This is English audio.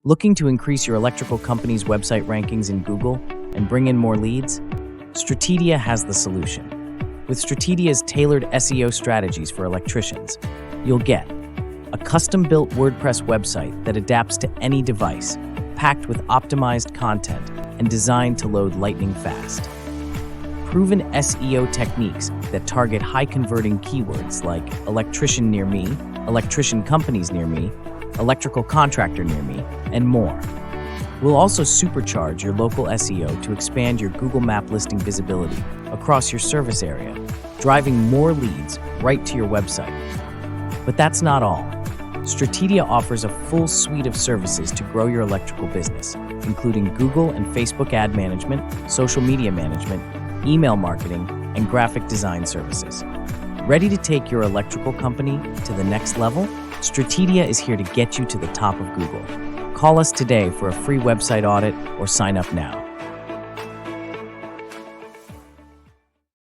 Looking to increase your electrical company's website rankings in Google and bring in more leads? Stratedia has the solution. With Stratedia's tailored SEO strategies for electricians, you'll get a custom-built WordPress website that adapts to any device, packed with optimized content and designed to load lightning fast. Proven SEO techniques that target high-converting keywords like electrician near me, electrician companies near me, electrical contractor near me, and more. We'll also supercharge your local SEO to expand your Google Map listing visibility across your service area, driving more leads right to your website. But that's not all. Stratedia offers a full suite of services to grow your electrical business, including Google and Facebook ad management, social media management, email marketing, and graphic design services. Ready to take your electrical company to the next level? Stratedia is here to get you to the top of Google. Call us today for a free website audit or sign up now.